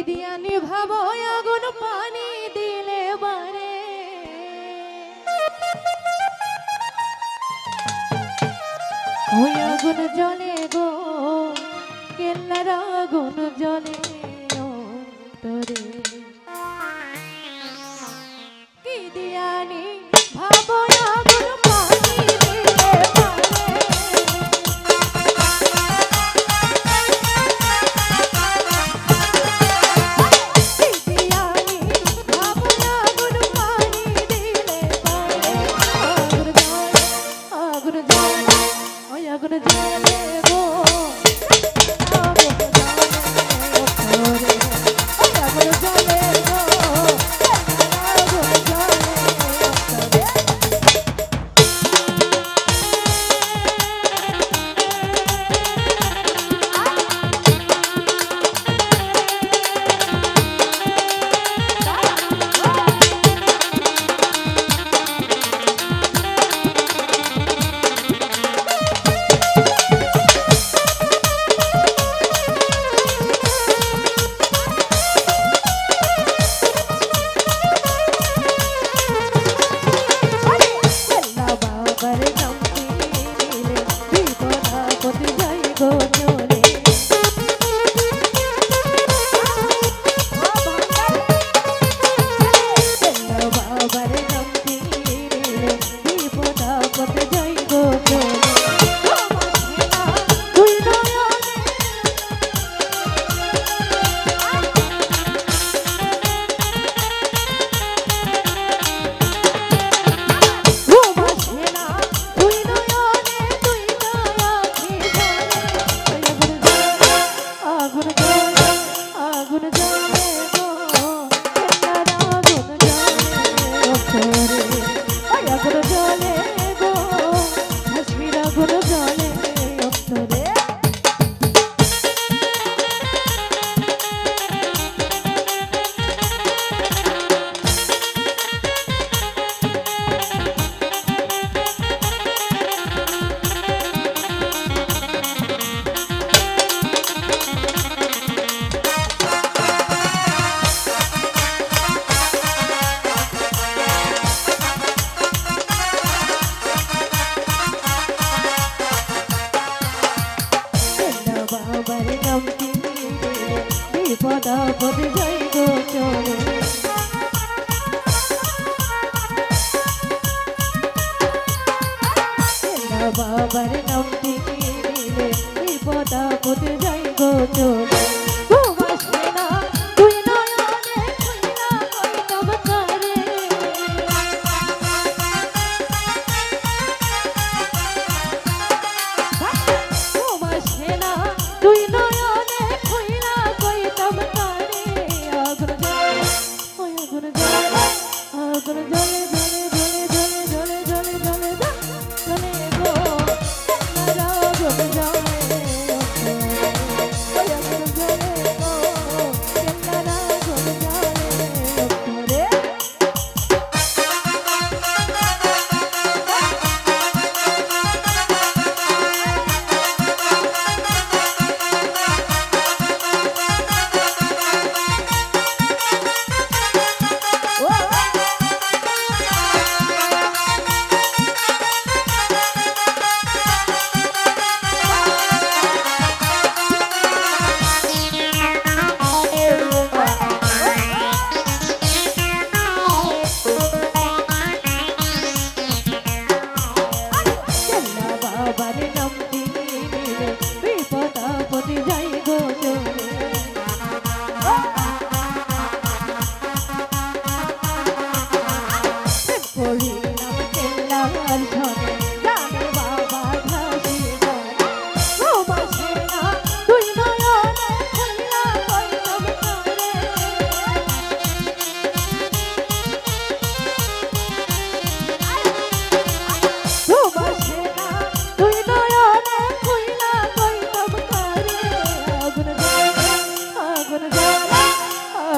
দিয়ানি ভাবো আগুন পানি দিলে বারে ওই আগুন জ্বলে গো কেল্লার আগুন জ্বলে অন্তরে কি দিয়ানি ভাবো আগুন পানি দিলে বারে বাবার নাম দিলে বিপদ আপদ যাই গো চলে ঘুমাসে না তুই নয়নে খুইলা কই তব করে ঘুমাসে না তুই নয়নে খুইলা কই তব করে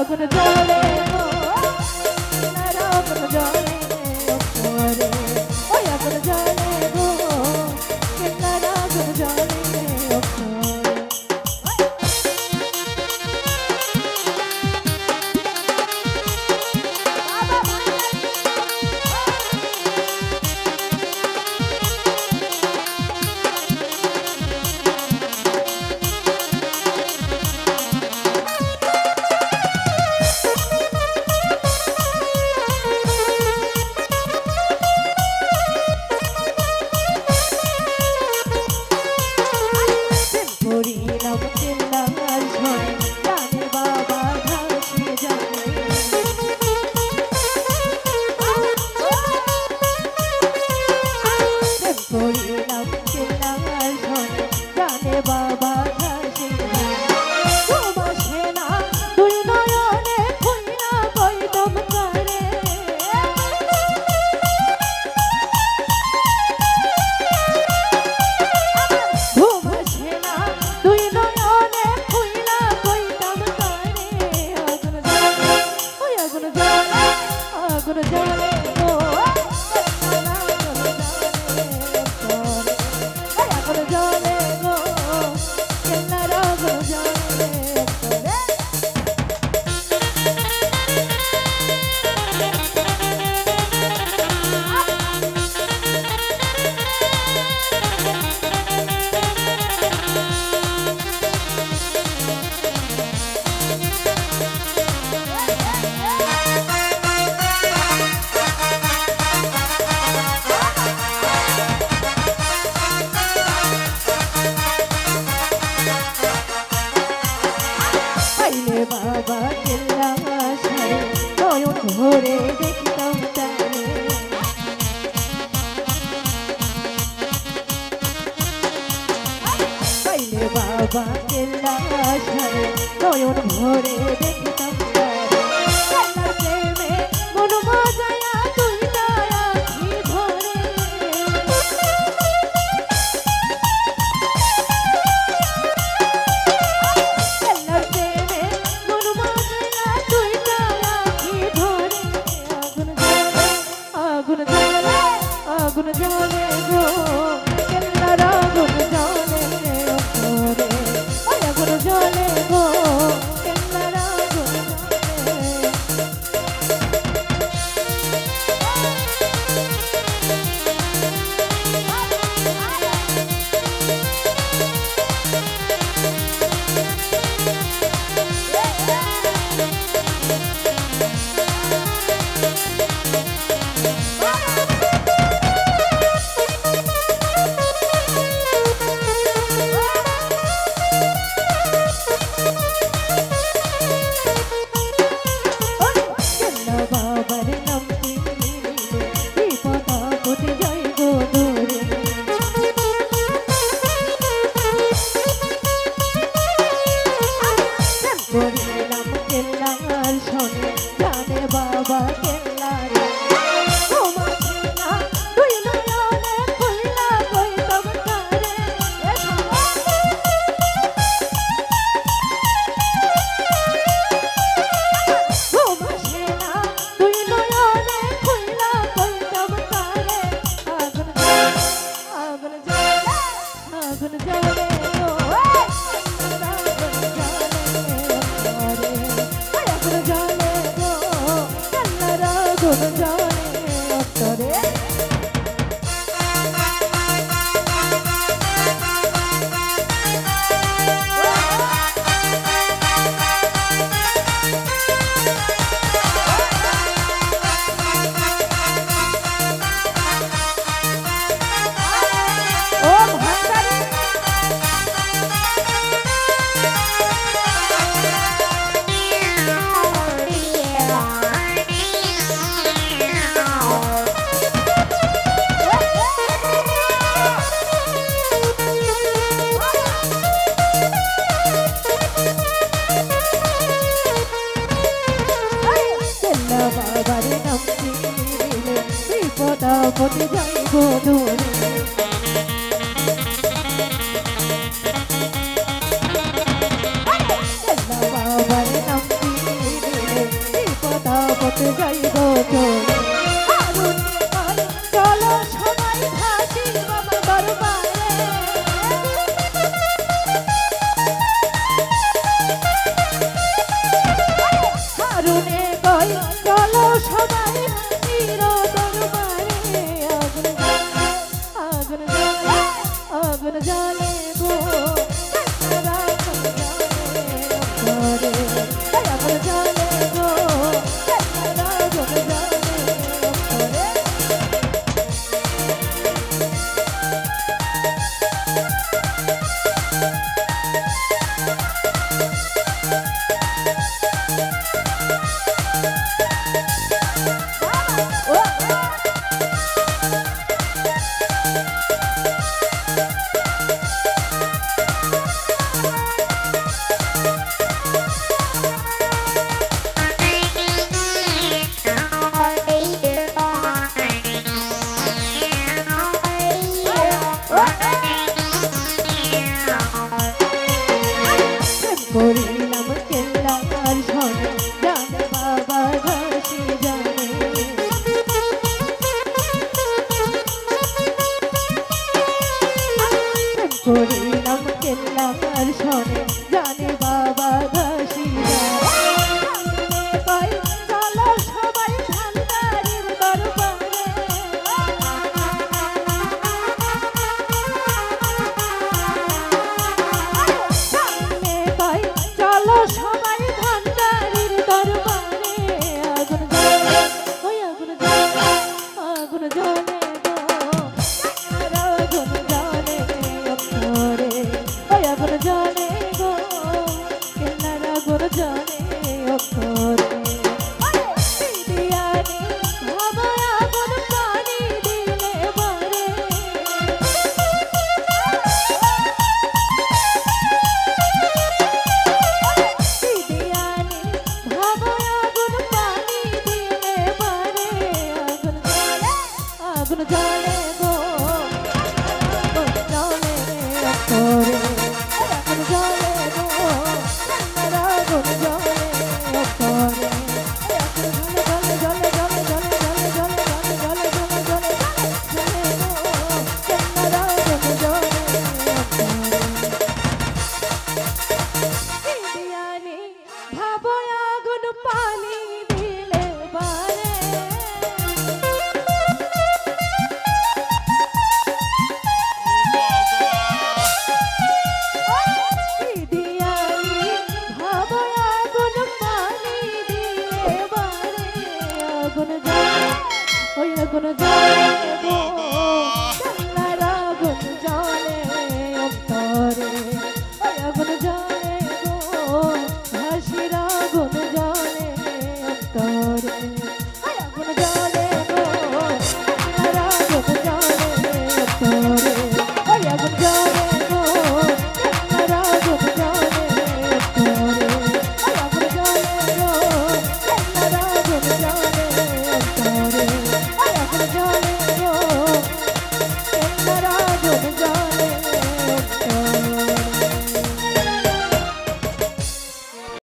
আগুন জ্বলে ওই আগুন জ্বলে আগুন জ্বলে জলে গো আগুন জলে গো কেল্লার আগুন জলে বাবা কেল্লা সারে নয়ন ভরে দেখতাম তারে পাইলে বাবা কেল্লা সারে নয়ন ভরে দেখতাম তারে কেল্লার প্রেমে মন মজায়া তুই তারা কি ধরে আগুন জলে গো কেল্লার আগুন জলে ওরে আগুন জলে গো কেল্লার আগুন জলে বাবার নাম বিপদ আপদ যাই গো দূরে করিলাম কেল্লার শোনে জানে বাবা কেল্লার তুই নয়নে খুইলা কইতাম তারে আগুন জলে গো আগুন জলে গো কেল্লার আগুন জলে অন্তরে বাবার নাম দিলে বিপদ আপদ যাই গো দূরে বাবার নাম দিলে বিপদ আপদ যাই গো দূরে চলো সবাই ভাসি বাবা দরবারে হারুনে কই চলো সবাই হাসির দরবারে আগুন জলে আগুন জলে গো আগুন জলে গো আগুন জলে করিলাম কেল্লার শোনে জানে আগুন পানি দিলে বারে দিয়ালি ভাব আগুন পানি দিলে বারে আগুন জ্বলে ওই আগুন জ্বলে গো